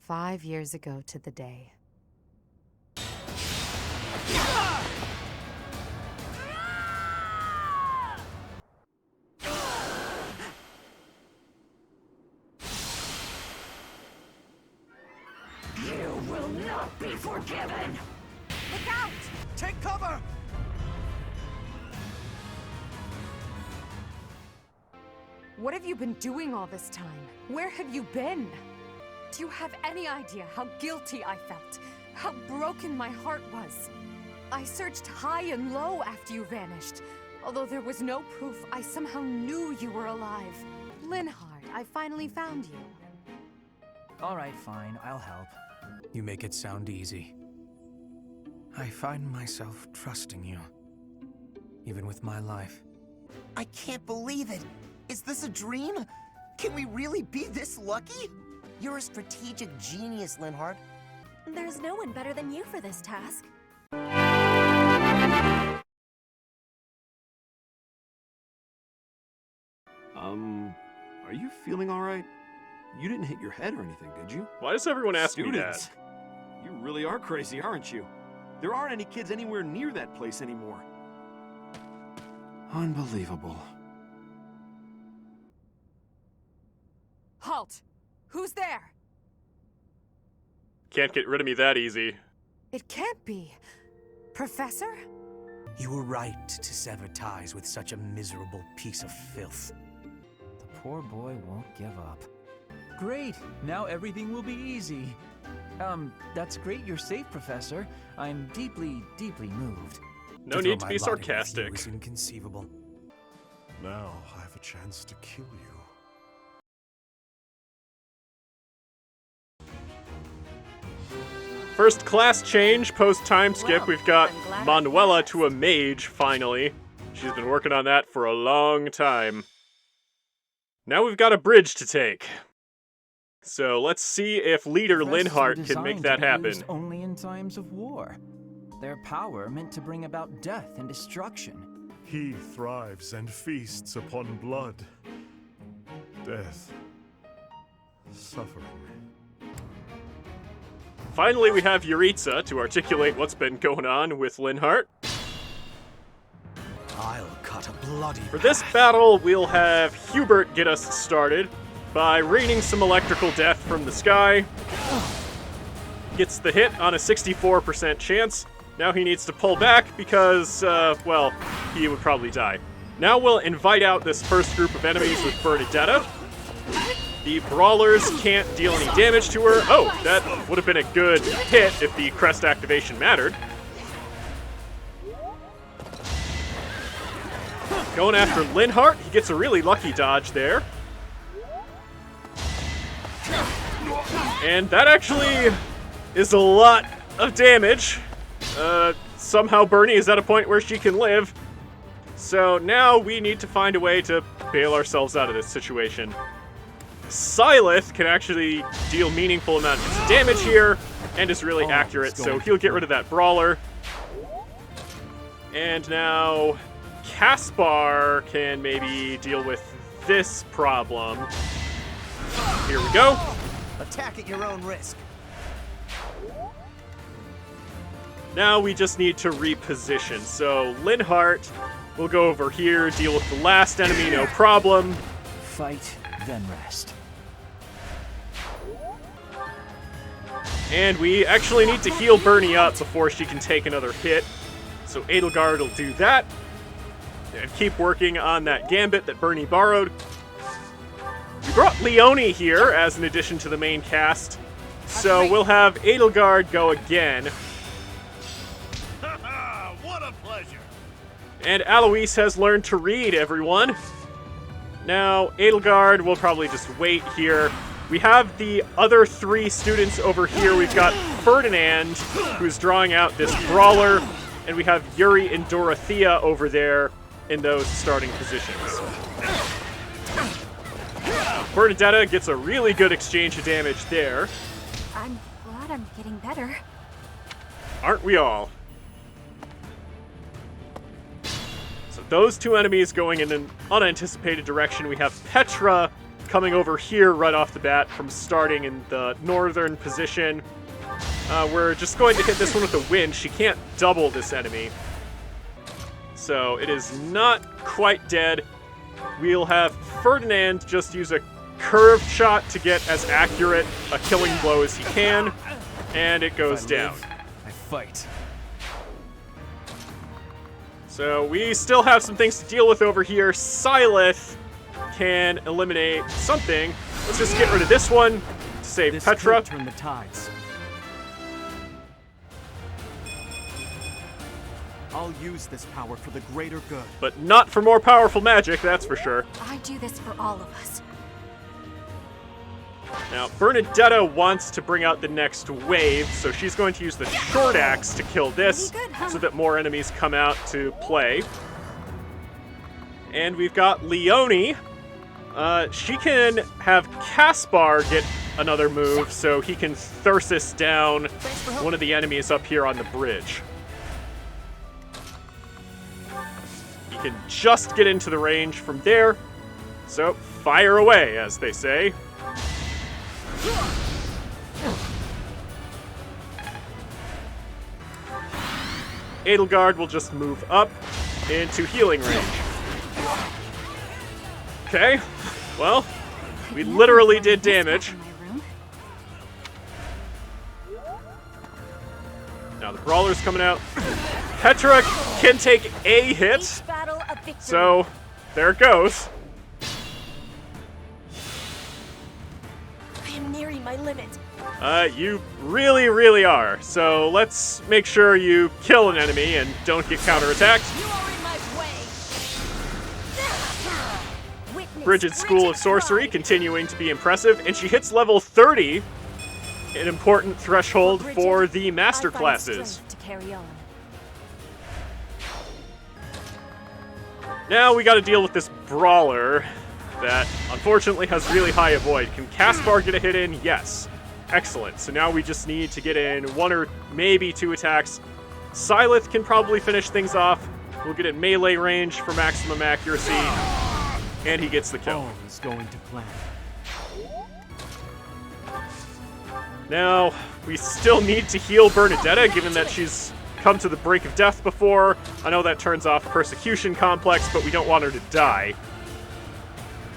5 years ago to the day. You will not be forgiven! Look out! Take cover! What have you been doing all this time? Where have you been? Do you have any idea how guilty I felt? How broken my heart was? I searched high and low after you vanished. Although there was no proof, I somehow knew you were alive. Linhardt, I finally found you. All right, fine. I'll help. You make it sound easy. I find myself trusting you, even with my life. I can't believe it. Is this a dream? Can we really be this lucky? You're a strategic genius, Linhardt. There's no one better than you for this task. Are you feeling all right? You didn't hit your head or anything, did you? Why does everyone ask me that? You really are crazy, aren't you? There aren't any kids anywhere near that place anymore. Unbelievable. Halt! Who's there? Can't get rid of me that easy. It can't be. Professor? You were right to sever ties with such a miserable piece of filth. The poor boy won't give up. Great! Now everything will be easy. That's great you're safe, Professor. I'm deeply, deeply moved. No need to be sarcastic. Is inconceivable. Now I have a chance to kill you. First class change, post time skip. Well, We've got I'm glad I Manuela asked. to a mage, finally. She's been working on that for a long time. Now we've got a bridge to take. So let's see if leader Linhardt can make that happen. Only in times of war. Their power meant to bring about death and destruction. He thrives and feasts upon blood, death, suffering. Finally, we have Jeritza to articulate what's been going on with Linhardt. I'll cut a bloody For this battle, we'll have Hubert get us started by raining some electrical death from the sky. Gets the hit on a 64% chance. Now he needs to pull back because, well, he would probably die. Now we'll invite out this first group of enemies with Bernadetta. The brawlers can't deal any damage to her. Oh, that would have been a good hit if the crest activation mattered. Going after Linhardt, he gets a really lucky dodge there. And that actually is a lot of damage. Somehow Bernie is at a point where she can live. So now we need to find a way to bail ourselves out of this situation. Syleth can actually deal meaningful amounts of damage here and is really accurate, so he'll get rid of that brawler. And now Caspar can maybe deal with this problem. Here we go. Attack at your own risk. Now we just need to reposition. So Linhardt will go over here, deal with the last enemy, no problem. Fight, then rest. And we actually need to heal Bernie up before she can take another hit. So Edelgard will do that. And keep working on that gambit that Bernie borrowed. We brought Leone here as an addition to the main cast. So we'll have Edelgard go again. What a pleasure! And Alois has learned to read, everyone. Now, Edelgard will probably just wait here. We have the other three students over here. We've got Ferdinand, who's drawing out this brawler, and we have Yuri and Dorothea over there in those starting positions. Bernadetta gets a really good exchange of damage there. I'm glad I'm getting better. Aren't we all? So those two enemies going in an unanticipated direction. We have Petra coming over here right off the bat from starting in the northern position. We're just going to hit this one with the wind. She can't double this enemy. So it is not quite dead. We'll have Ferdinand just use a curved shot to get as accurate a killing blow as he can, and it goes down. I fight. So we still have some things to deal with over here. Syleth can eliminate something. Let's just get rid of this one to save This Petra. could turn the tides. I'll use this power for the greater good. But not for more powerful magic, that's for sure. I do this for all of us. Now, Bernadetta wants to bring out the next wave, so she's going to use the short axe to kill this, Pretty good, huh? so that more enemies come out to play. And we've got Leonie. She can have Caspar get another move, so he can Thyrsus down one of the enemies up here on the bridge. He can just get into the range from there, so fire away, as they say. Edelgard will just move up into healing range. Okay, well, we literally did damage. Now the brawler's coming out. Petra can take a hit, Each battle a victory. so there it goes. I am nearing my limit. You really, really are. So let's make sure you kill an enemy and don't get counterattacked. You are in my way. Witness Bridget's School of Sorcery pride. continuing to be impressive, and she hits level 30, an important threshold Bridget, for the master I find classes. strength to carry on. Now we got to deal with this brawler that unfortunately has really high avoid. Can Caspar get a hit in? Yes. Excellent. So now we just need to get in one or maybe two attacks. Syleth can probably finish things off. We'll get in melee range for maximum accuracy, and he gets the kill. All is going to plan. Now, we still need to heal Bernadetta, given that she's come to the brink of death before. I know that turns off Persecution Complex, but we don't want her to die.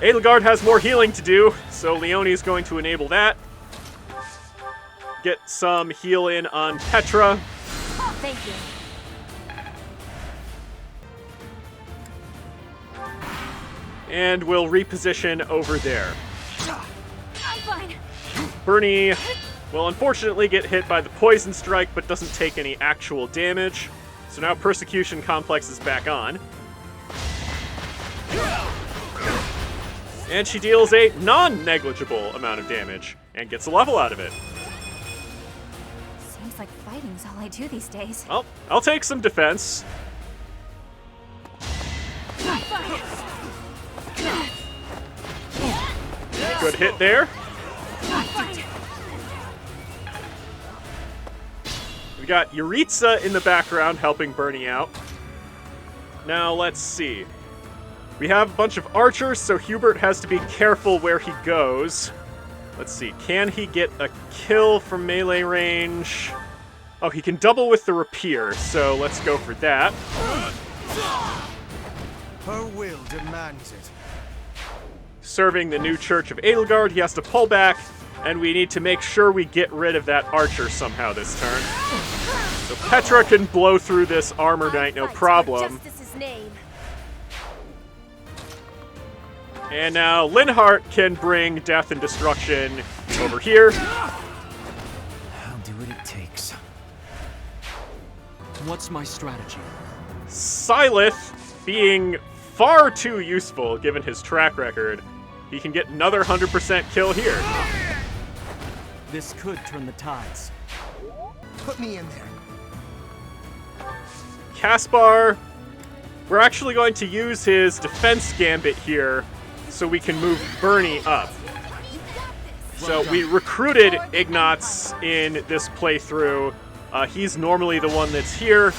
Edelgard has more healing to do, so Leonie is going to enable that. Get some heal in on Petra. Thank you. And we'll reposition over there. I'm fine. Bernie will unfortunately get hit by the poison strike, but doesn't take any actual damage. So now Persecution Complex is back on. And she deals a non-negligible amount of damage and gets a level out of it. Seems like fighting's all I do these days. Well, I'll take some defense. Good hit there. We got Jeritza in the background helping Bernie out. Now, let's see. We have a bunch of archers, so Hubert has to be careful where he goes. Let's see. Can he get a kill from melee range? Oh, he can double with the rapier, so let's go for that. Her will demands it. Serving the new Church of Edelgard, he has to pull back, and we need to make sure we get rid of that archer somehow this turn. So Petra can blow through this armor knight, no Fight for problem. Justice's name. And now Linhardt can bring death and destruction over here. I'll do what it takes. What's my strategy? Syleth being far too useful given his track record. He can get another 100% kill here. This could turn the tides. Put me in there. Caspar, we're actually going to use his defense gambit here so we can move Bernie up. So we recruited Ignatz in this playthrough. He's normally the one that's here,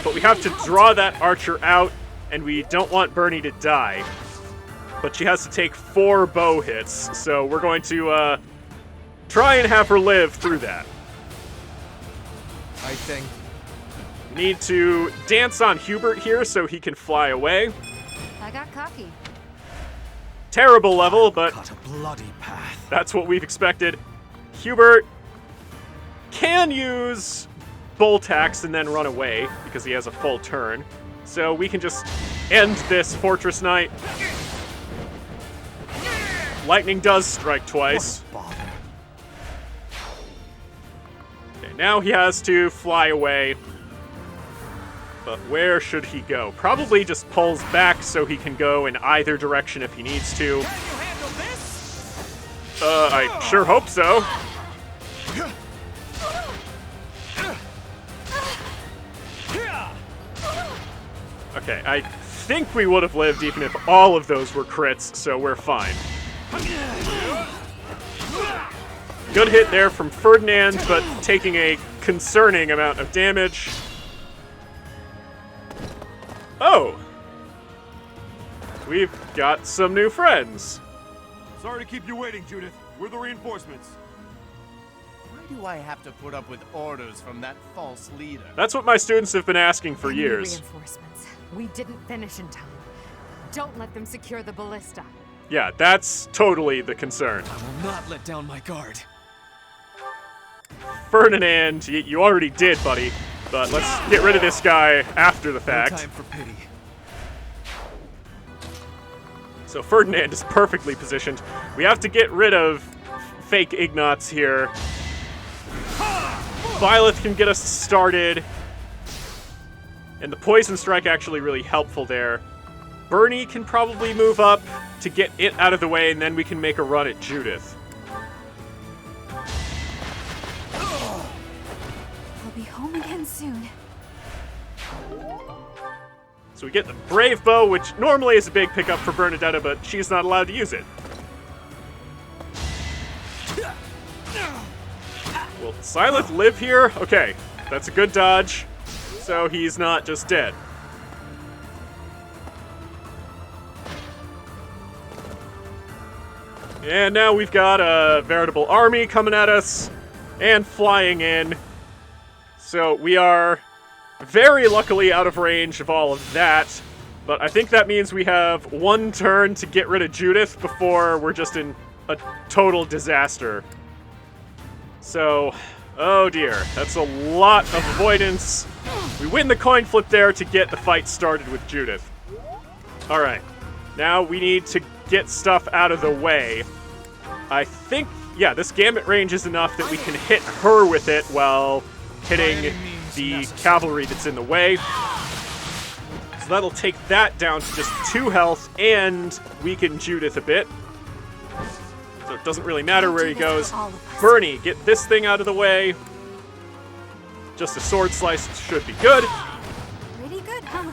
but we have to draw that archer out, and we don't want Bernie to die. but she has to take 4 bow hits. So we're going to try and have her live through that. I think. Need to dance on Hubert here so he can fly away. I got cocky. Terrible level, but Cut a bloody path. that's what we've expected. Hubert can use Bolt Axe and then run away because he has a full turn. So we can just end this Fortress Knight. Lightning does strike twice. What a bother. Okay, now he has to fly away. But where should he go? Probably just pulls back so he can go in either direction if he needs to. I sure hope so. Okay, I think we would have lived even if all of those were crits, so we're fine. Good hit there from Ferdinand, but taking a concerning amount of damage. Oh! We've got some new friends. Sorry to keep you waiting, Judith. We're the reinforcements. Why do I have to put up with orders from that false leader? That's what my students have been asking for Enemy years. Reinforcements. We didn't finish in time. Don't let them secure the ballista. Yeah, that's totally the concern. I will not let down my guard. Ferdinand, you already did, buddy. But let's get rid of this guy after the No fact. time for pity. So Ferdinand is perfectly positioned. We have to get rid of fake Ignatz here. Violet can get us started. And the Poison Strike actually really helpful there. Bernie can probably move up to get it out of the way, and then we can make a run at Judith. We'll be home again soon. So we get the Brave Bow, which normally is a big pickup for Bernadetta, but she's not allowed to use it. Will Silith live here? Okay, that's a good dodge, so he's not just dead. And now we've got a veritable army coming at us and flying in. So we are very luckily out of range of all of that. But I think that means we have one turn to get rid of Judith before we're just in a total disaster. So, oh dear, that's a lot of avoidance. We win the coin flip there to get the fight started with Judith. Alright, now we need to get stuff out of the way. I think, yeah, this Gambit range is enough that we can hit her with it while hitting the cavalry that's in the way. So that'll take that down to just 2 health and weaken Judith a bit. So it doesn't really matter where he goes. Bernie, get this thing out of the way. Just a sword slice should be good. Pretty good, huh?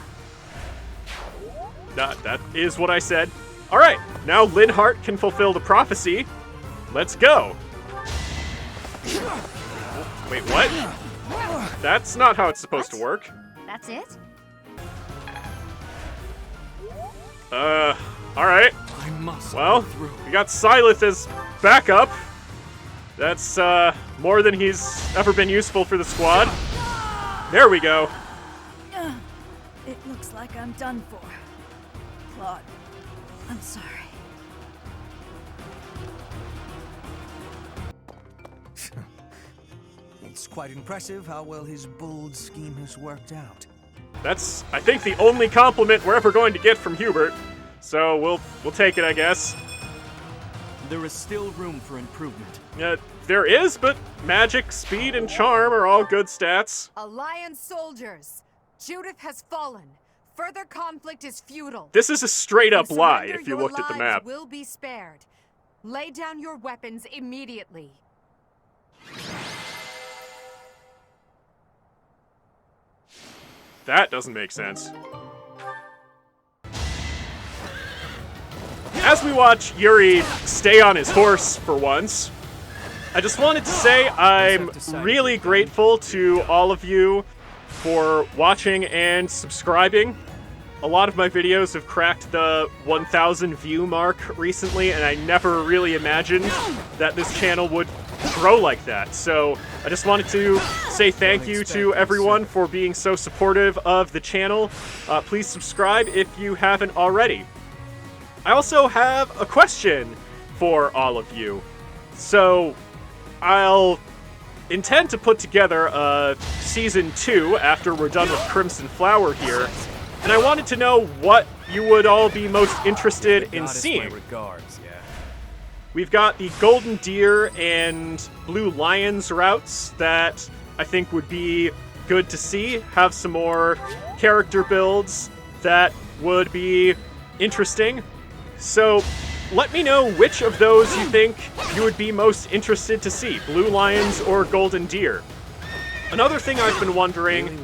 That is what I said. All right, now Linhardt can fulfill the prophecy. Let's go. Wait, what? That's not how it's supposed to work. That's it? All right. I must Well, go through. we got Silith as backup. That's more than he's ever been useful for the squad. There we go. It looks like I'm done for. Claude, I'm sorry. It's quite impressive how well his bold scheme has worked out. That's, I think, the only compliment we're ever going to get from Hubert. So we'll take it, I guess. There is still room for improvement. There is, but magic, speed, and charm are all good stats. Alliance soldiers, Judith has fallen. Further conflict is futile. This is a straight-up You lie surrender, if you your looked at the lives map. Will be spared. Lay down your weapons immediately. That doesn't make sense. As we watch Yuri stay on his horse for once, I just wanted to say I'm really grateful to all of you for watching and subscribing. a lot of my videos have cracked the 1,000 view mark recently, and I never really imagined that this channel would grow like that. So I just wanted to say thank you to everyone for being so supportive of the channel. Please subscribe if you haven't already. I also have a question for all of you. So I'll intend to put together a Season 2 after we're done with Crimson Flower here, and I wanted to know what you would all be most interested in seeing. We've got the Golden Deer and Blue Lions routes that I think would be good to see. Have some more character builds that would be interesting. So let me know which of those you think you would be most interested to see, Blue Lions or Golden Deer. Another thing I've been wondering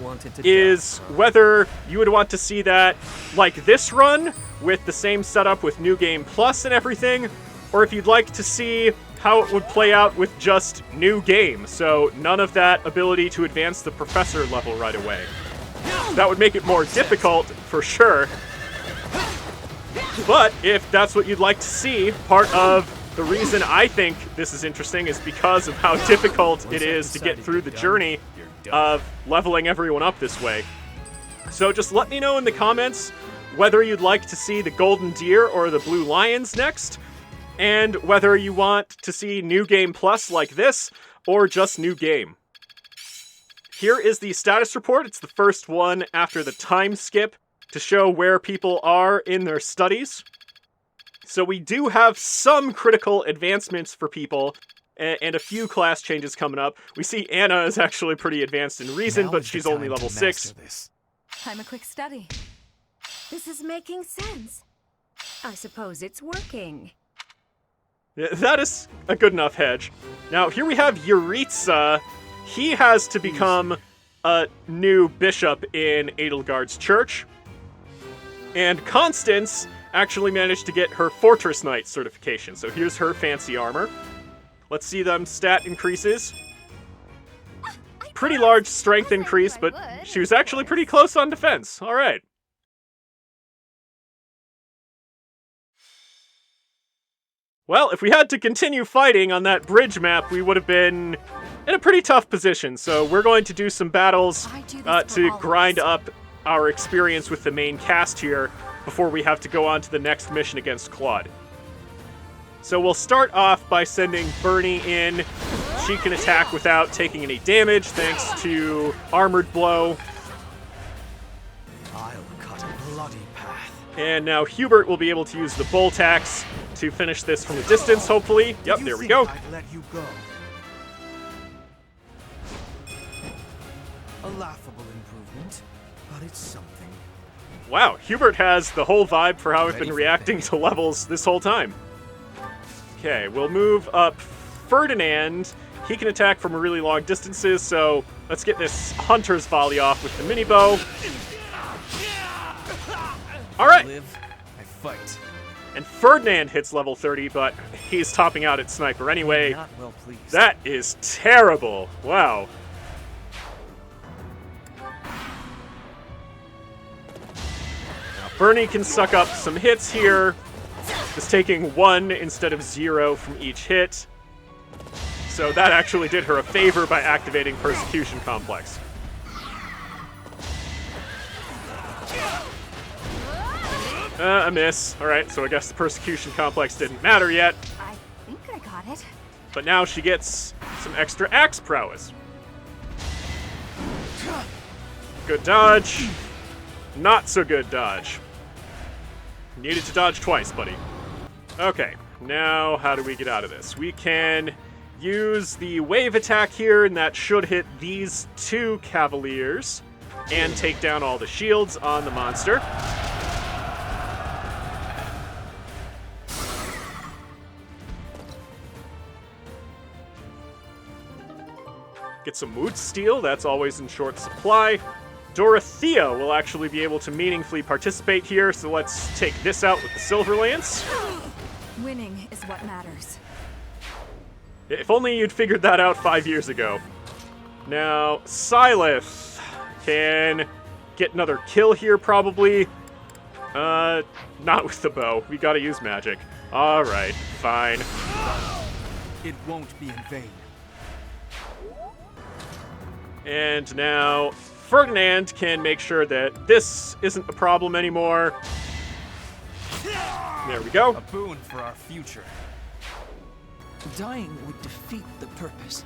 is whether you would want to see that like this run, with the same setup with New Game Plus and everything, or if you'd like to see how it would play out with just New Game, so none of that ability to advance the Professor level right away. That would make it more difficult, for sure. But if that's what you'd like to see, part of the reason I think this is interesting is because of how difficult it is to get through the journey of leveling everyone up this way. So just let me know in the comments whether you'd like to see the Golden Deer or the Blue Lions next, and whether you want to see New Game Plus like this, or just New Game. Here is the status report. It's the first one after the time skip to show where people are in their studies. So we do have some critical advancements for people, and a few class changes coming up. We see Anna is actually pretty advanced in Reason, but she's only level 6. I'm a quick study. This is making sense. I suppose it's working. That is a good enough hedge. Now, here we have Jeritza. He has to become a new bishop in Edelgard's church. And Constance actually managed to get her Fortress Knight certification. So here's her fancy armor. Let's see them stat increases. Pretty large strength increase, but she was actually pretty close on defense. All right. Well, if we had to continue fighting on that bridge map, we would have been in a pretty tough position. So we're going to do some battles to grind up our experience with the main cast here before we have to go on to the next mission against Claude. So we'll start off by sending Bernie in. She can attack without taking any damage thanks to Armored Blow. I'll cut a bloody path. And now Hubert will be able to use the Bolt Axe to finish this from a distance, hopefully. Yep, there we go. I'd let you go? A laughable improvement, but it's something. Wow, Hubert has the whole vibe for how I've been reacting to levels this whole time. Okay, we'll move up Ferdinand. He can attack from really long distances, so let's get this Hunter's Volley off with the mini bow. All right. I fight. And Ferdinand hits level 30, but he's topping out at Sniper anyway. Not well pleased. That is terrible. Wow. Now Bernie can suck up some hits here. Just taking 1 instead of 0 from each hit. So that actually did her a favor by activating Persecution Complex. A miss. Alright, so I guess the Persecution Complex didn't matter yet. I think I got it. But now she gets some extra axe prowess. Good dodge. Not so good dodge. Needed to dodge twice, buddy. Okay, now how do we get out of this? We can use the wave attack here, and that should hit these 2 Cavaliers and take down all the shields on the monster. Get some Mood Steel, that's always in short supply. Dorothea will actually be able to meaningfully participate here, so let's take this out with the Silver Lance. Winning is what matters. If only you'd figured that out 5 years ago. Now, Syleth can get another kill here, probably. Not with the bow. We gotta use magic. Alright, fine. It won't be in vain. And now Ferdinand can make sure that this isn't a problem anymore. There we go. A boon for our future. Dying would defeat the purpose.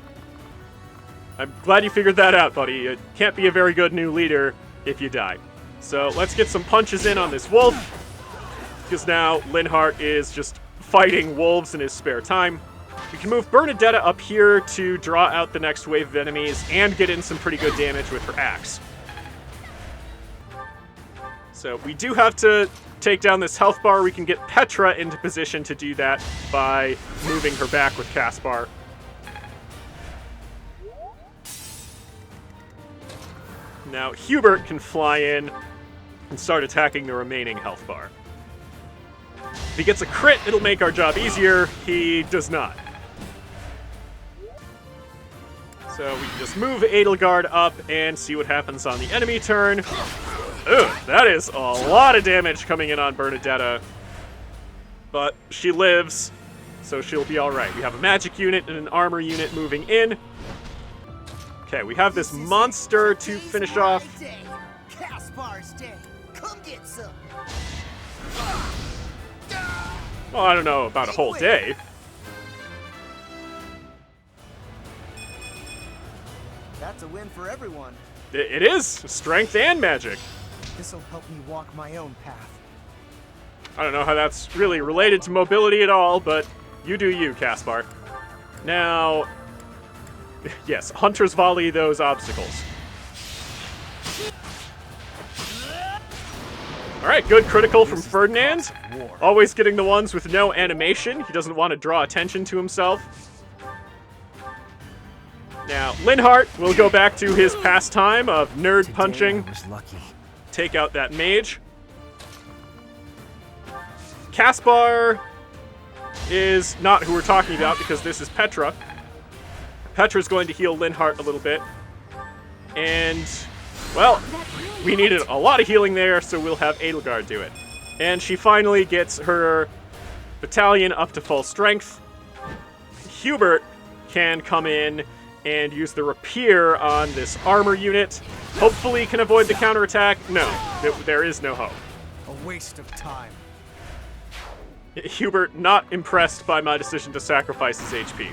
I'm glad you figured that out, buddy. You can't be a very good new leader if you die. So let's get some punches in on this wolf, because now Linhardt is just fighting wolves in his spare time. We can move Bernadetta up here to draw out the next wave of enemies and get in some pretty good damage with her axe. So we do have to take down this health bar. We can get Petra into position to do that by moving her back with Caspar. Now Hubert can fly in and start attacking the remaining health bar. If he gets a crit, it'll make our job easier. He does not. So we can just move Edelgard up and see what happens on the enemy turn. Ugh, that is a lot of damage coming in on Bernadetta. But she lives, so she'll be alright. We have a magic unit and an armor unit moving in. Okay, we have this monster to finish off. Caspar's day. Come get some. Well, I don't know about a whole day. That's a win for everyone. It is strength and magic. This'll help me walk my own path. I don't know how that's really related to mobility at all, but you do you, Caspar. Now, yes, hunters volley those obstacles. Alright, good critical from Ferdinand. Always getting the ones with no animation. He doesn't want to draw attention to himself. Now, Linhardt will go back to his pastime of nerd punching. Take out that mage. Caspar is not who we're talking about because this is Petra. Petra's going to heal Linhardt a little bit. And, well, we needed a lot of healing there, so we'll have Edelgard do it. And she finally gets her battalion up to full strength. Hubert can come in and use the rapier on this armor unit. Hopefully can avoid the counterattack. No, there is no hope. A waste of time. Hubert not impressed by my decision to sacrifice his HP.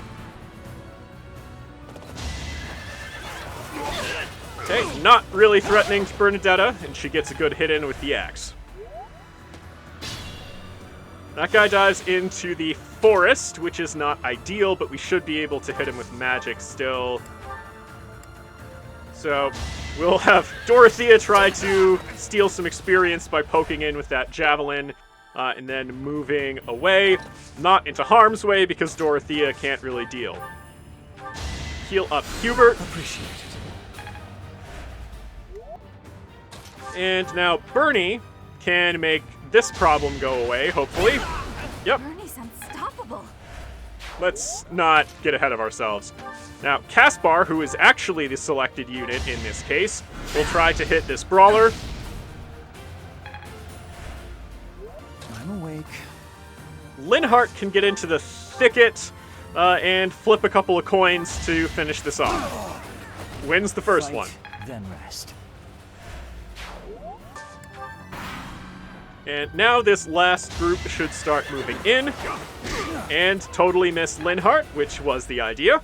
Okay, not really threatening to Bernadetta, and she gets a good hit in with the axe. That guy dives into the forest, which is not ideal, but we should be able to hit him with magic still. So we'll have Dorothea try to steal some experience by poking in with that javelin, and then moving away, not into harm's way because Dorothea can't really deal. Heal up Hubert. Appreciate it. And now Bernie can make this problem go away, hopefully. Yep. Bernie's unstoppable. Let's not get ahead of ourselves. Now, Caspar, who is actually the selected unit in this case, will try to hit this brawler. I'm awake. Linhardt can get into the thicket and flip a couple of coins to finish this off. Wins the first one. Then rest. And now this last group should start moving in and totally miss Linhardt, which was the idea.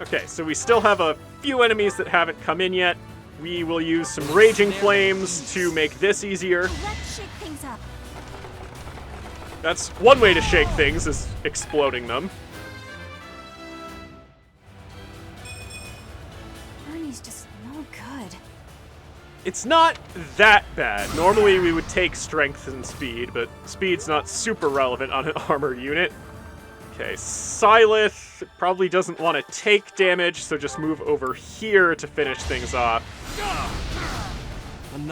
Okay, so we still have a few enemies that haven't come in yet. We will use some Raging Flames to make this easier. Let's shake things up. That's one way to shake things, is exploding them. Bernie's just no good. It's not that bad. Normally we would take strength and speed, but speed's not super relevant on an armor unit. Okay, Syleth probably doesn't want to take damage, so just move over here to finish things off.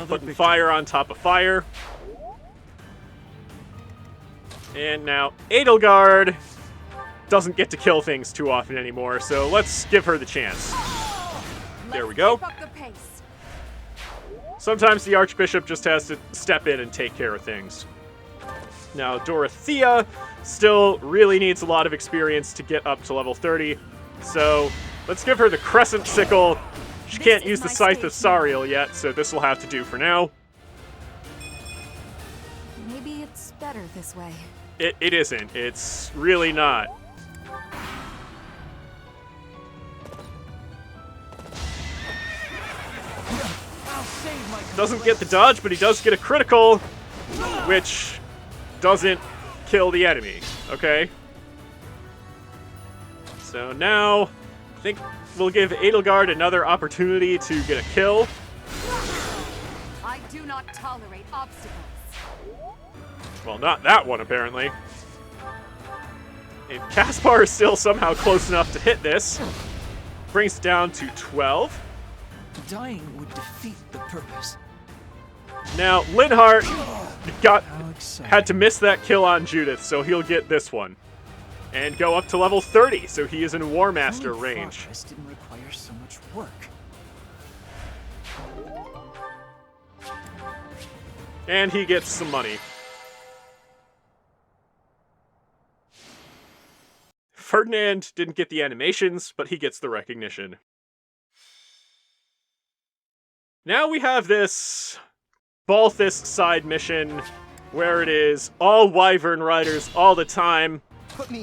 Put fire on top of fire. And now Edelgard doesn't get to kill things too often anymore, so let's give her the chance. There we go. Keep up the pace. Sometimes the Archbishop just has to step in and take care of things. Now, Dorothea still really needs a lot of experience to get up to level 30, so let's give her the Crescent Sickle. She can't use the Scythe of Sariel yet, so this will have to do for now. Maybe it's better this way. It isn't. It's really not. Doesn't get the dodge, but he does get a critical, which doesn't kill the enemy, okay? So now, I think we'll give Edelgard another opportunity to get a kill. I do not tolerate obstacles. Well, not that one, apparently. And Caspar is still somehow close enough to hit this. Brings it down to 12. Dying would defeat the purpose. Now, Linhardt had to miss that kill on Judith, so he'll get this one. And go up to level 30, so he is in War Master range. Progress didn't require so much work. And he gets some money. Ferdinand didn't get the animations, but he gets the recognition. Now we have this Balthus side mission where it is all Wyvern riders all the time.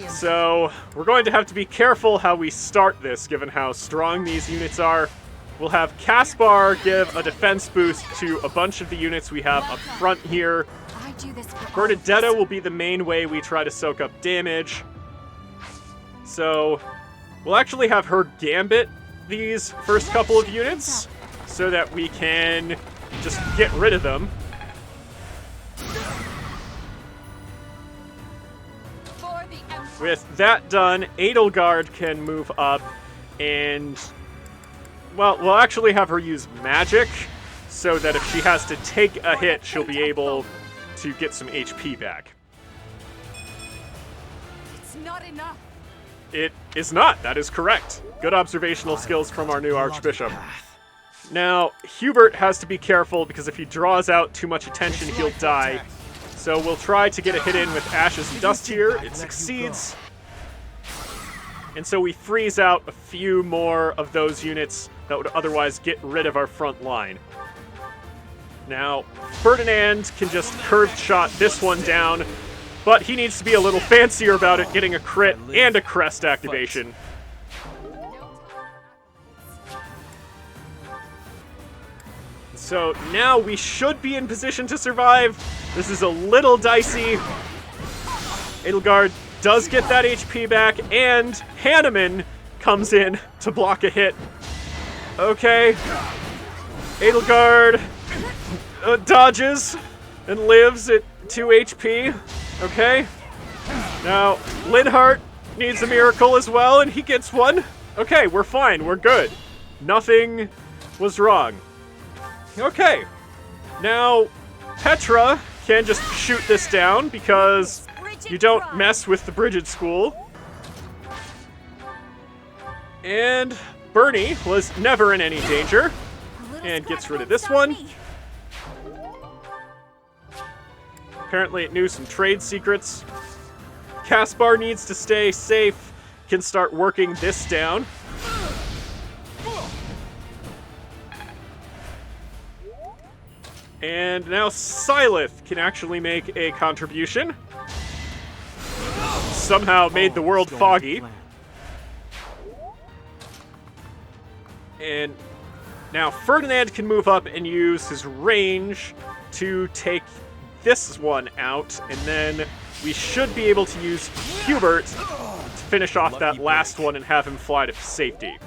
So we're going to have to be careful how we start this, given how strong these units are. We'll have Caspar give a defense boost to a bunch of the units we have up front here. Bernadetta will be the main way we try to soak up damage. So we'll actually have her gambit these first couple of units so that we can just get rid of them. With that done, Edelgard can move up and, well, we'll actually have her use magic so that if she has to take a hit, she'll be able to get some HP back. It's not enough. It is not. That is correct. Good observational skills from our new Archbishop. Now, Hubert has to be careful because if he draws out too much attention, he'll die. So we'll try to get a hit in with Ashes and Dust here. It succeeds. And so we freeze out a few more of those units that would otherwise get rid of our front line. Now, Ferdinand can just curved shot this one down, but he needs to be a little fancier about it, getting a crit and a crest activation. So now we should be in position to survive. This is a little dicey. Edelgard does get that HP back, and Hanneman comes in to block a hit. Okay. Edelgard dodges and lives at 2 HP. Okay. Now, Linhardt needs a miracle as well, and he gets one. Okay, we're fine. We're good. Nothing was wrong. Okay. Now, Petra can just shoot this down because you don't mess with the Brigid School. And Bernie was never in any danger and gets rid of this one. Apparently it knew some trade secrets. Caspar needs to stay safe, can start working this down. And now Silith can actually make a contribution. Somehow made the world foggy. And now Ferdinand can move up and use his range to take this one out, and then we should be able to use Hubert to finish off that last one and have him fly to safety.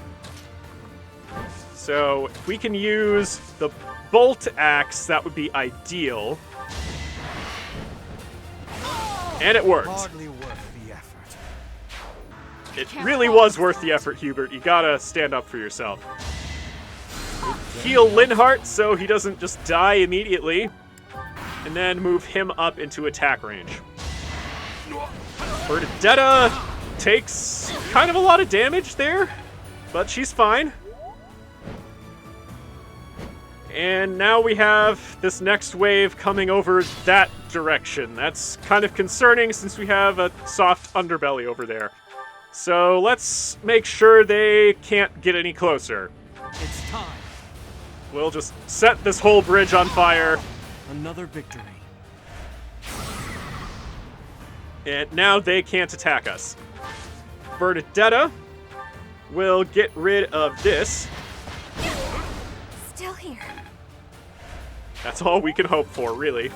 So if we can use the bolt axe, that would be ideal. And it worked. Hardly worth the effort. It really was worth the effort, Hubert. You gotta stand up for yourself. Heal Linhardt so he doesn't just die immediately, and then move him up into attack range. Bernadetta takes kind of a lot of damage there, but she's fine. And now we have this next wave coming over that direction. That's kind of concerning since we have a soft underbelly over there. So let's make sure they can't get any closer. It's time. We'll just set this whole bridge on fire. Another victory. And now they can't attack us. Bernadetta will get rid of this. Still here. That's all we can hope for, really.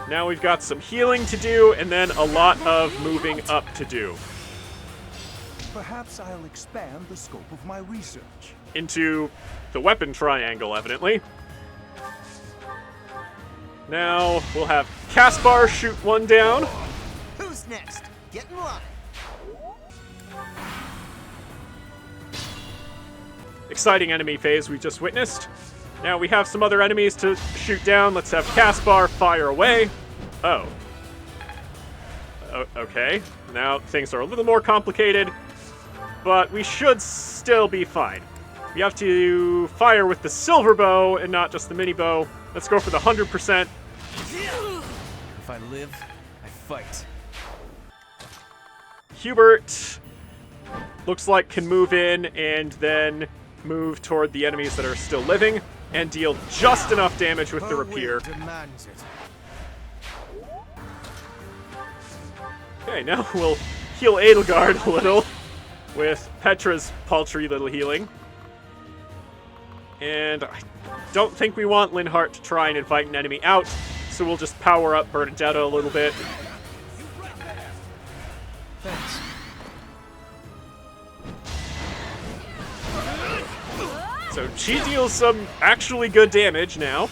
Now we've got some healing to do, and then a lot of moving up to do. Perhaps I'll expand the scope of my research. Into the weapon triangle, evidently. Now we'll have Caspar shoot one down. Who's next? Get in line. Exciting enemy phase we just witnessed. Now we have some other enemies to shoot down. Let's have Caspar fire away. Oh. Okay. Now things are a little more complicated, but we should still be fine. We have to fire with the silver bow and not just the mini bow. Let's go for the 100%. If I live, I fight. Hubert looks like can move in and then move toward the enemies that are still living and deal just enough damage with the rapier. Demands it. Okay, now we'll heal Edelgard a little with Petra's paltry little healing. And I don't think we want Linhardt to try and invite an enemy out, so we'll just power up Bernadetta a little bit. Thanks. So she deals some actually good damage now.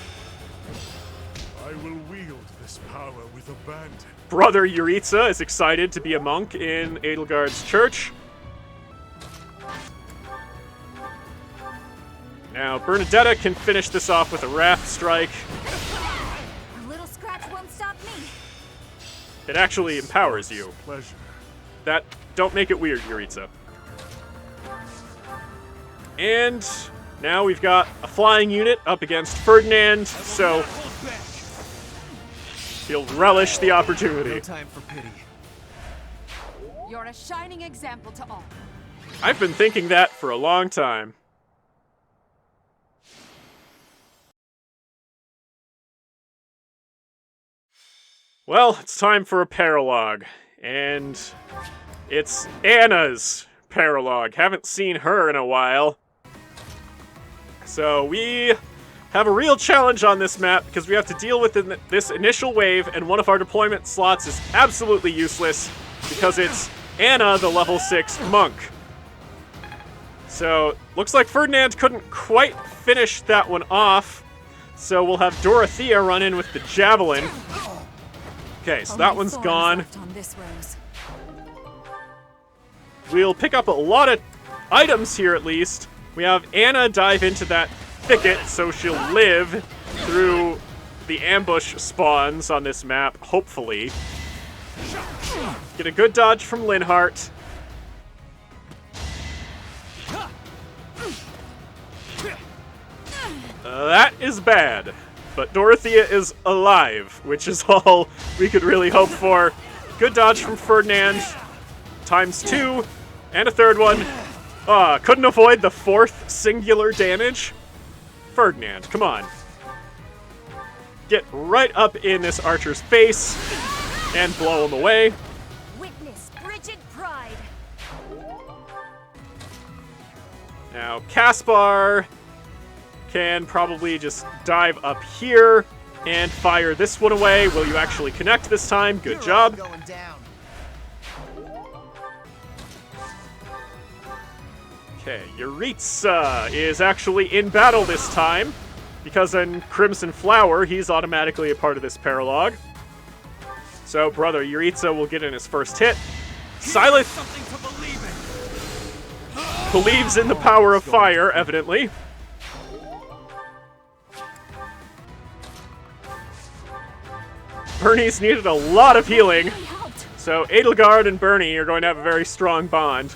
I will wield this power with abandon. Brother Jeritza is excited to be a monk in Edelgard's church. Now Bernadetta can finish this off with a Wrath Strike. A little scratch won't stop me. It actually empowers you. Pleasure. Don't make it weird, Jeritza. And now we've got a flying unit up against Ferdinand, so he'll relish the opportunity. No time for pity. You're a shining example to all. I've been thinking that for a long time. Well, it's time for a paralogue, and it's Anna's paralogue. Haven't seen her in a while. So we have a real challenge on this map because we have to deal with this initial wave, and one of our deployment slots is absolutely useless because it's Anna, the level 6 monk. So looks like Ferdinand couldn't quite finish that one off, so we'll have Dorothea run in with the javelin. Okay, so that one's gone. On this rose. We'll pick up a lot of items here at least. We have Anna dive into that thicket so she'll live through the ambush spawns on this map, hopefully. Get a good dodge from Linhardt. That is bad. But Dorothea is alive, which is all we could really hope for. Good dodge from Ferdinand. ×2. And a third one. Couldn't avoid the 4th singular damage. Ferdinand, come on. Get right up in this archer's face and blow him away. Witness frigid pride. Now, Caspar can probably just dive up here and fire this one away. Will you actually connect this time? Good job. Going down. Okay, Jeritza is actually in battle this time, because in Crimson Flower, he's automatically a part of this paralogue. So, Brother Jeritza will get in his first hit. Silas believes in the power of fire, evidently. Bernie's needed a lot of healing, so Edelgard and Bernie are going to have a very strong bond.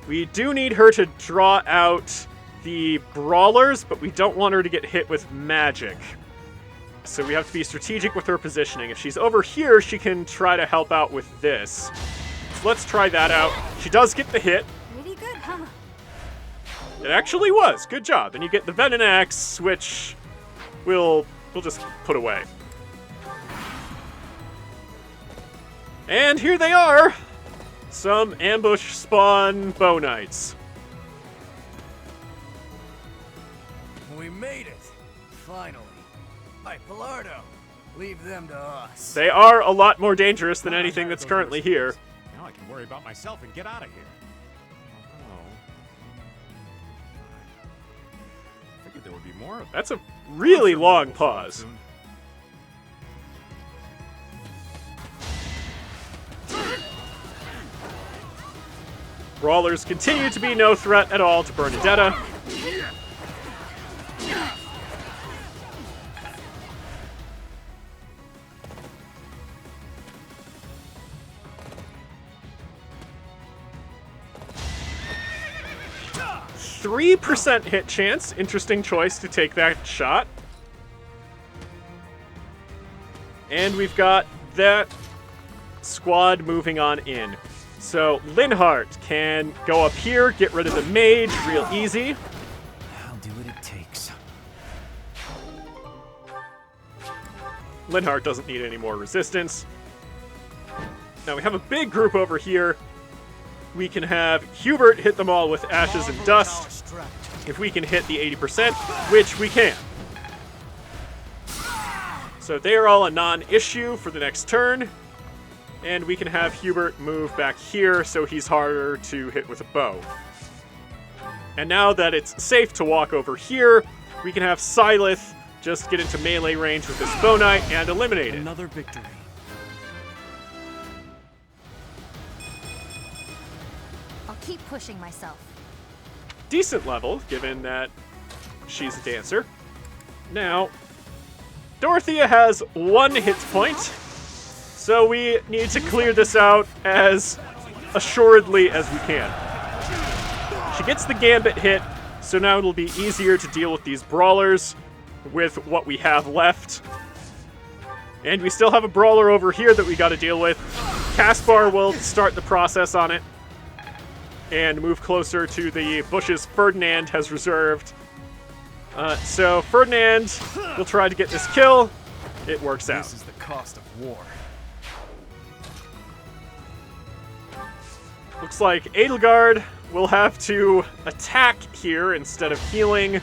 We do need her to draw out the brawlers, but we don't want her to get hit with magic. So we have to be strategic with her positioning. If she's over here, she can try to help out with this. So let's try that out. She does get the hit. Pretty good, huh? It actually was. Good job. And you get the Venom Axe, which we'll just put away. And here they are! Some ambush spawn bow knights. We made it. Finally. Hi, Pilardo. Leave them to us. They are a lot more dangerous than anything that's currently here. Now I can worry about myself and get out of here. I figured there would be more of That's a really long pause. Brawlers continue to be no threat at all to Bernadetta. %3 hit chance. Interesting choice to take that shot. And we've got that squad moving on in. So Linhardt can go up here, get rid of the mage real easy. I'll do what it takes. Linhardt doesn't need any more resistance. Now we have a big group over here. We can have Hubert hit them all with ashes and dust. If we can hit the 80%, which we can. So they are all a non-issue for the next turn. And we can have Hubert move back here so he's harder to hit with a bow. And now that it's safe to walk over here, we can have Silith just get into melee range with this bow knight and eliminate it. Another victory. I'll keep pushing myself. Decent level, given that she's a dancer. Now, Dorothea has 1 hit point, so we need to clear this out as assuredly as we can. She gets the Gambit hit, so now it'll be easier to deal with these brawlers with what we have left. And we still have a brawler over here that we gotta deal with. Caspar will start the process on it and move closer to the bushes Ferdinand has reserved. So Ferdinand will try to get this kill. It works out. This is the cost of war. Looks like Edelgard will have to attack here instead of healing. We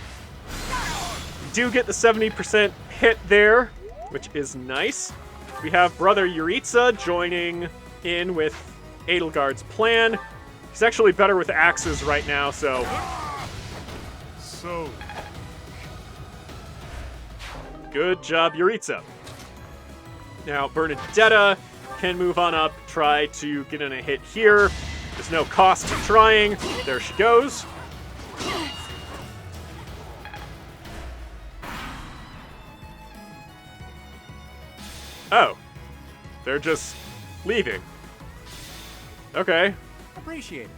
do get the 70% hit there, which is nice. We have Brother Jeritza joining in with Edelgard's plan. He's actually better with axes right now, so... Good job, Jeritza. Now, Bernadetta can move on up, try to get in a hit here. There's no cost to trying. There she goes. Oh. They're just leaving. Okay. Appreciate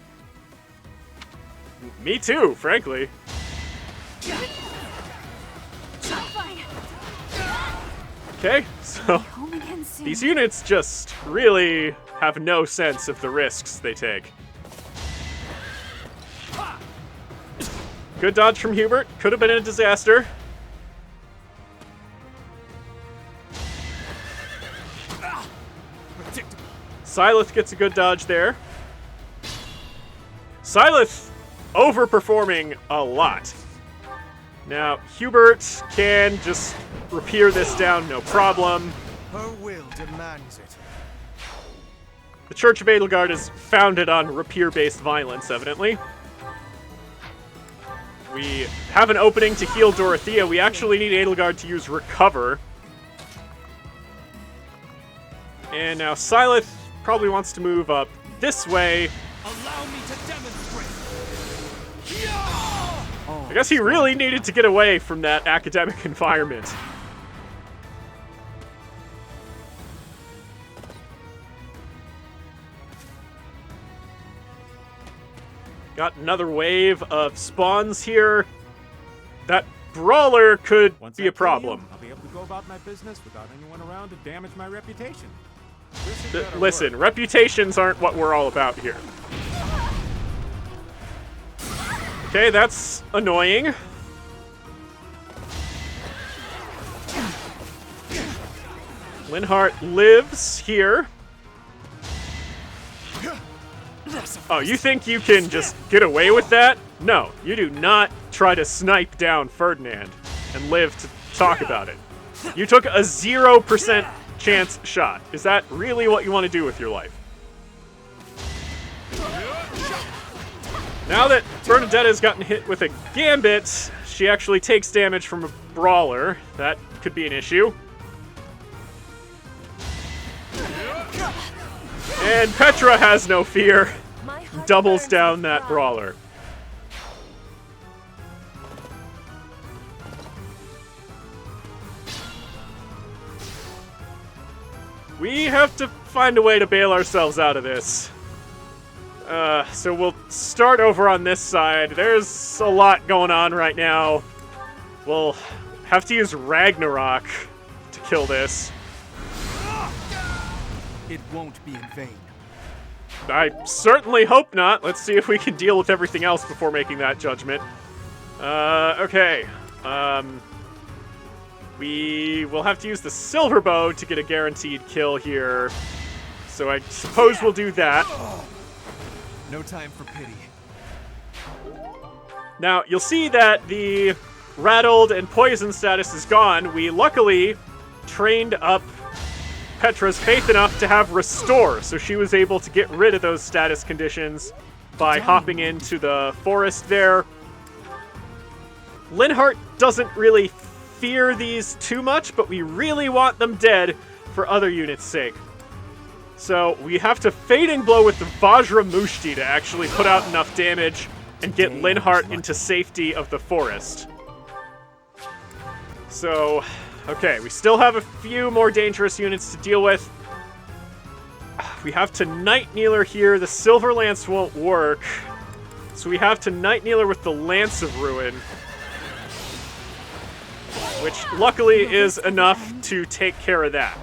it. Me too, frankly. Okay, so these units just really have no sense of the risks they take. Good dodge from Hubert. Could have been a disaster. Silith gets a good dodge there. Silith overperforming a lot. Now, Hubert can just rapier this down, no problem. Her will demands it. The Church of Edelgard is founded on rapier-based violence, evidently. We have an opening to heal Dorothea. We actually need Edelgard to use Recover. And now Silith probably wants to move up this way. Allow me to demonstrate. I guess he really needed to get away from that academic environment. Got another wave of spawns here. That brawler could Once be I a kill problem. you, I'll be able to go about my business without anyone around to damage my reputation. This had better Listen, work. reputations aren't what we're all about here. Okay, that's annoying. Linhardt lives here. Oh, you think you can just get away with that? No, you do not try to snipe down Ferdinand and live to talk about it. You took a 0% chance shot. Is that really what you want to do with your life? Now that Bernadetta's gotten hit with a gambit, she actually takes damage from a brawler. That could be an issue. And Petra has no fear. Doubles down that brawler. We have to find a way to bail ourselves out of this. So we'll start over on this side. There's a lot going on right now. We'll have to use Ragnarok to kill this. It won't be in vain. I certainly hope not. Let's see if we can deal with everything else before making that judgment. Okay. We will have to use the silver bow to get a guaranteed kill here. So I suppose we'll do that. No time for pity. Now, you'll see that the rattled and poison status is gone. We luckily trained up Petra's faith enough to have restore, so she was able to get rid of those status conditions by hopping into the forest there. Linhardt doesn't really fear these too much, but we really want them dead for other units' sake. So we have to Fading Blow with the Vajra Mushti to actually put out enough damage and get Linhardt into safety of the forest. So, okay, we still have a few more dangerous units to deal with. We have to Night Kneeler here. The Silver Lance won't work. So we have to Night Kneeler with the Lance of Ruin, which luckily is enough to take care of that.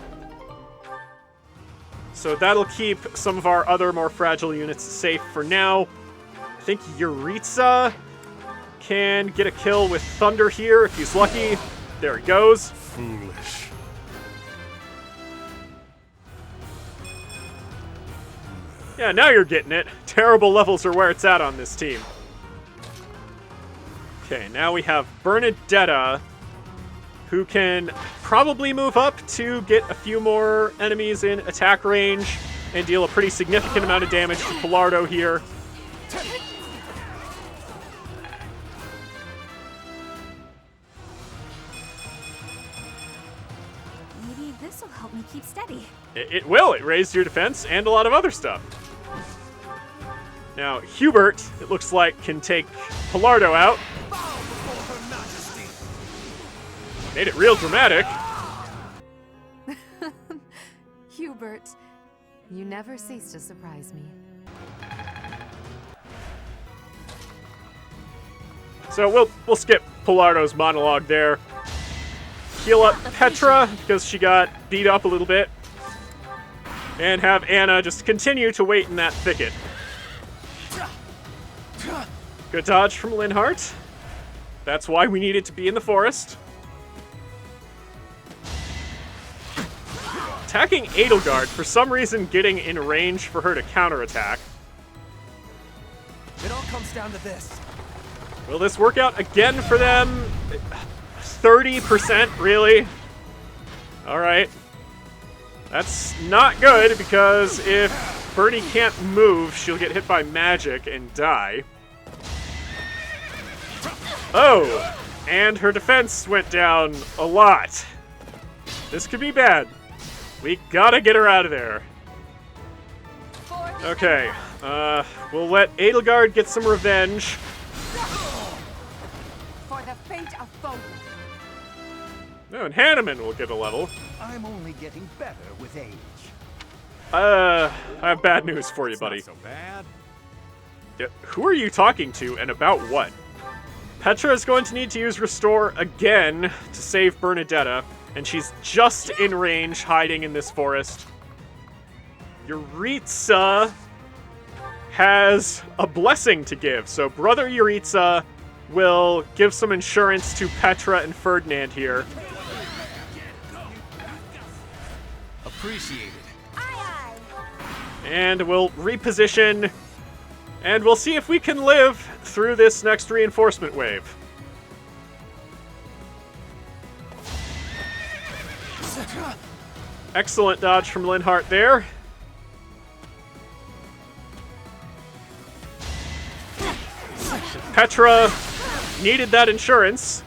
So that'll keep some of our other more fragile units safe for now. I think Jeritza can get a kill with Thunder here if he's lucky. There he goes. Foolish. Yeah, now you're getting it. Terrible levels are where it's at on this team. Okay, now we have Bernadetta, who can probably move up to get a few more enemies in attack range and deal a pretty significant amount of damage to Pilardo here. Maybe this will help me keep steady. It will. It raised your defense and a lot of other stuff. Now, Hubert, it looks like, can take Pilardo out. Made it real dramatic. Hubert, you never cease to surprise me. So we'll skip Pilardo's monologue there. Heal up Petra because she got beat up a little bit. And have Anna just continue to wait in that thicket. Good dodge from Linhardt. That's why we needed to be in the forest. Attacking Edelgard, for some reason getting in range for her to counterattack. It all comes down to this. Will this work out again for them? 30%, really? Alright. That's not good, because if Bernie can't move, she'll get hit by magic and die. Oh! And her defense went down a lot. This could be bad. We gotta get her out of there. Okay, we'll let Edelgard get some revenge. For the fate of Foden. Oh, and Hanneman will get a level. I'm only getting better with age. I have bad news for you, buddy. Not so bad. Who are you talking to, and about what? Petra is going to need to use Restore again to save Bernadetta, and she's just in range, hiding in this forest. Jeritza has a blessing to give, so Brother Jeritza will give some insurance to Petra and Ferdinand here. Appreciated. And we'll reposition, and we'll see if we can live through this next reinforcement wave. Excellent dodge from Linhardt there. Petra needed that insurance.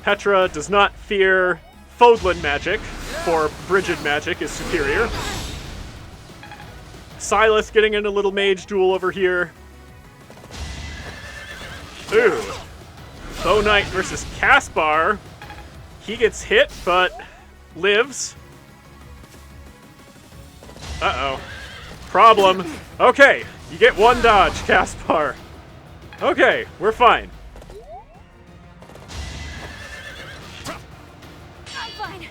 Petra does not fear Fodlan magic, for Brigid magic is superior. Silas getting in a little mage duel over here. Ooh. Bow Knight versus Caspar. He gets hit, but lives. Uh-oh. Problem. Okay, you get one dodge, Caspar. Okay, we're fine. I'm fine.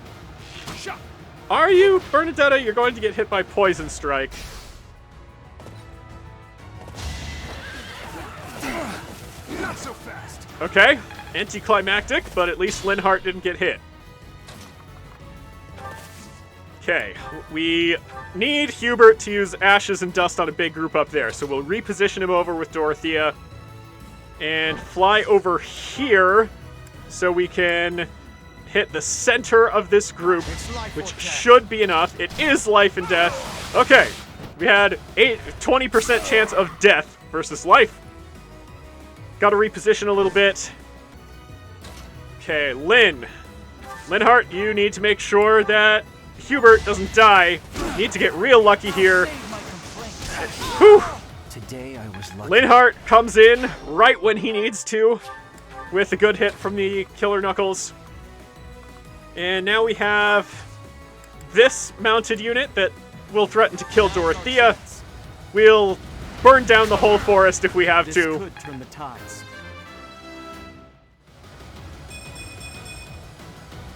Are you, Bernadetta? You're going to get hit by Poison Strike. Not so fast. Okay, anticlimactic, but at least Linhardt didn't get hit. Okay, we need Hubert to use Ashes and Dust on a big group up there, so we'll reposition him over with Dorothea and fly over here so we can hit the center of this group, which should be enough. It is life and death. Okay, we had 20% chance of death versus life. Got to reposition a little bit. Okay, Linhardt, you need to make sure that Hubert doesn't die. Need to get real lucky here. Whew. Today I was lucky. Linhardt comes in right when he needs to with a good hit from the Killer Knuckles. And now we have this mounted unit that will threaten to kill Dorothea. We'll burn down the whole forest if we have to. This could turn the tides.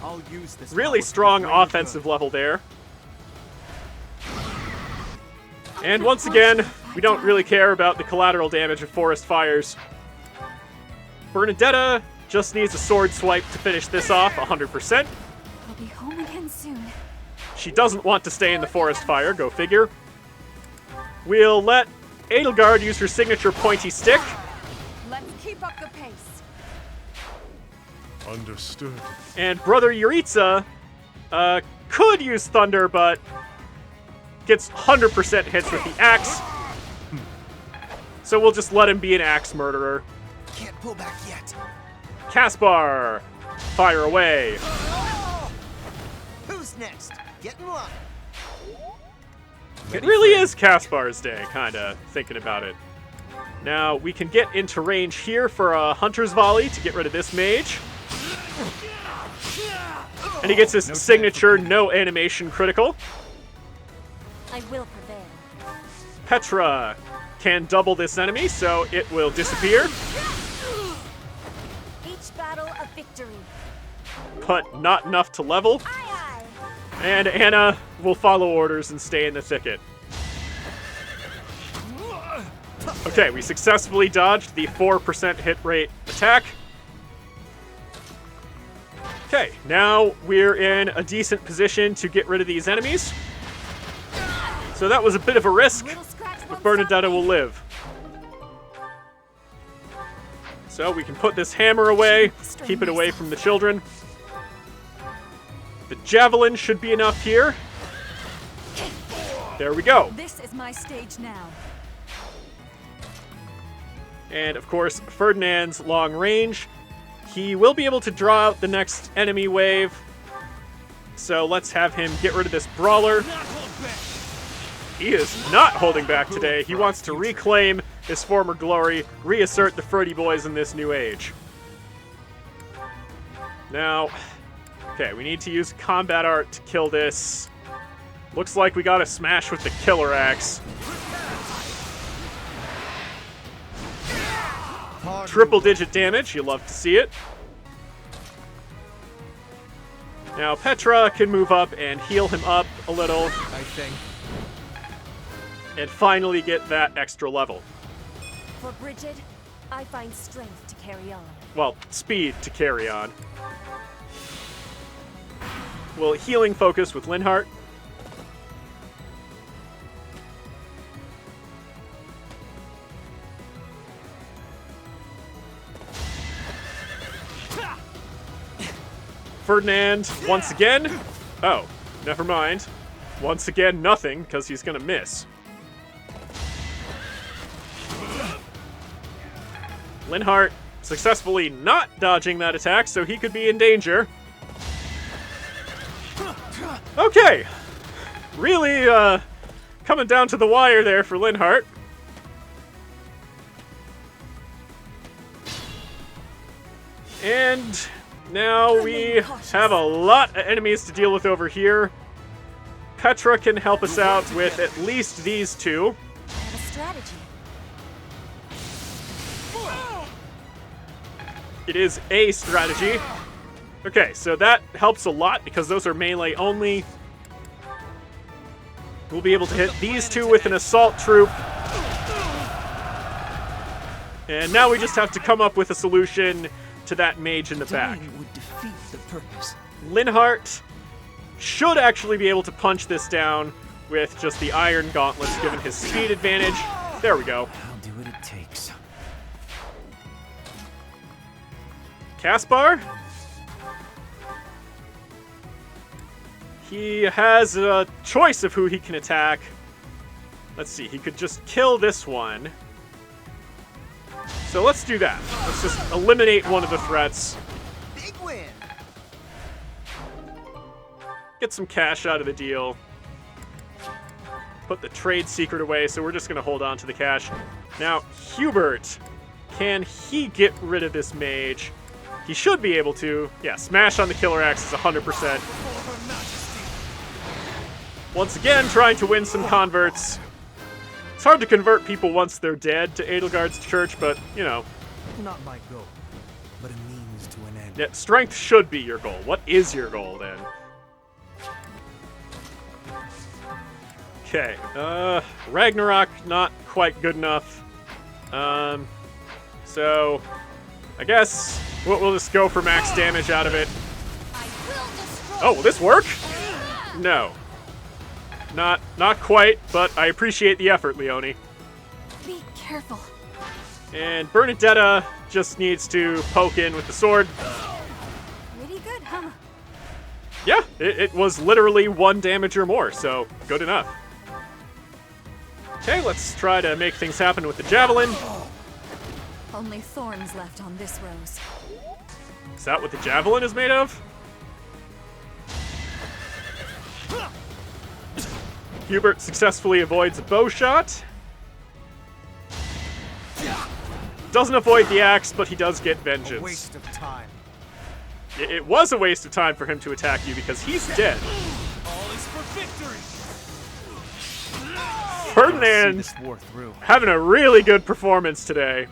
I'll use this. Really strong offensive level there. And once again, we don't really care about the collateral damage of forest fires. Bernadetta just needs a sword swipe to finish this off, 100%. I'll be home again soon. She doesn't want to stay in the forest fire, go figure. We'll let Edelgard use her signature pointy stick. Let's keep up the pace. Understood. And Brother Jeritza could use Thunder, but gets 100% hits with the axe. So we'll just let him be an axe murderer. Can't pull back yet. Caspar, fire away. Who's next? Get in line. It really is Caspar's day, kinda, thinking about it. Now, we can get into range here for a Hunter's Volley to get rid of this mage. And he gets his signature no animation critical. I will prevail. Petra can double this enemy, so it will disappear. Each battle a victory. But not enough to level. And Anna will follow orders and stay in the thicket. Okay, we successfully dodged the 4% hit rate attack. Okay, now we're in a decent position to get rid of these enemies. So that was a bit of a risk, but Bernadetta will live. So we can put this hammer away, keep it away from the children. The javelin should be enough here. There we go. This is my stage now. And of course, Ferdinand's long range. He will be able to draw out the next enemy wave. So let's have him get rid of this brawler. He is not holding back today. He wants to reclaim his former glory, reassert the Freddy boys in this new age. Now, okay, we need to use combat art to kill this Looks like we got a smash with the killer axe. Triple-digit damage. You love to see it. Now Petra can move up and heal him up a little. I think. And finally get that extra level. For Bridget, I find strength to carry on. Well, speed to carry on. Well, healing focus with Linhardt. Ferdinand, once again. Oh, never mind. Once again, nothing, because he's gonna miss. Linhardt successfully not dodging that attack, so he could be in danger. Okay. Really, coming down to the wire there for Linhardt. And now we have a lot of enemies to deal with over here. Petra can help us out with at least these two. I have a strategy. It is a strategy. Okay, so that helps a lot because those are melee only. We'll be able to hit these two with an assault troop. And now we just have to come up with a solution to that mage in the back. Would defeat the purpose. Linhardt should actually be able to punch this down with just the iron gauntlets, given his speed advantage. There we go. I'll do what it takes. Caspar? He has a choice of who he can attack. Let's see, he could just kill this one. So let's do that. Let's just eliminate one of the threats. Big win. Get some cash out of the deal. Put the trade secret away, so we're just going to hold on to the cash. Now, Hubert. Can he get rid of this mage? He should be able to. Yeah, smash on the killer axe is 100%. Once again, trying to win some converts. It's hard to convert people once they're dead to Edelgard's church, but, you know. Not my goal, but a means to an end. Yeah, strength should be your goal. What is your goal, then? Okay, Ragnarok, not quite good enough. So, I guess we'll just go for max damage out of it. Oh, will this work? No. Not quite, but I appreciate the effort, Leone. Be careful. And Bernadetta just needs to poke in with the sword. Pretty good, huh? Yeah, it was literally 1 damage or more, so good enough. Okay, let's try to make things happen with the javelin. Only thorns left on this rose. Is that what the javelin is made of? Hubert successfully avoids a bow shot. Doesn't avoid the axe, but he does get vengeance. A waste of time. It was a waste of time for him to attack you because he's dead. All is for victory. Ferdinand This war through. having a really good performance today.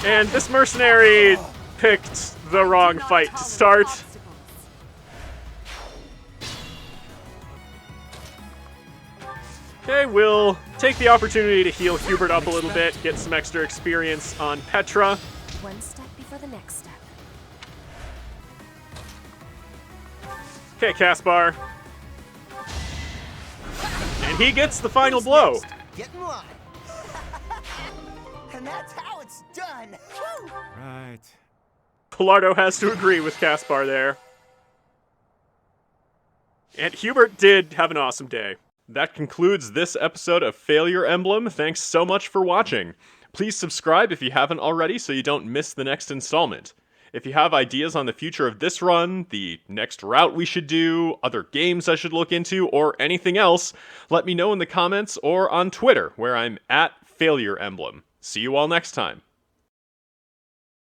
And this mercenary picked the wrong fight to start. Okay, we'll take the opportunity to heal Hubert up a little bit, get some extra experience on Petra. One step before the next step. Okay, Caspar. And he gets the final blow. Get in line. And that's how it's done. Woo! Right. Pilardo has to agree with Caspar there. And Hubert did have an awesome day. That concludes this episode of Fire Emblem. Thanks so much for watching. Please subscribe if you haven't already so you don't miss the next installment. If you have ideas on the future of this run, the next route we should do, other games I should look into, or anything else, let me know in the comments or on Twitter, where I'm at Fire Emblem. See you all next time.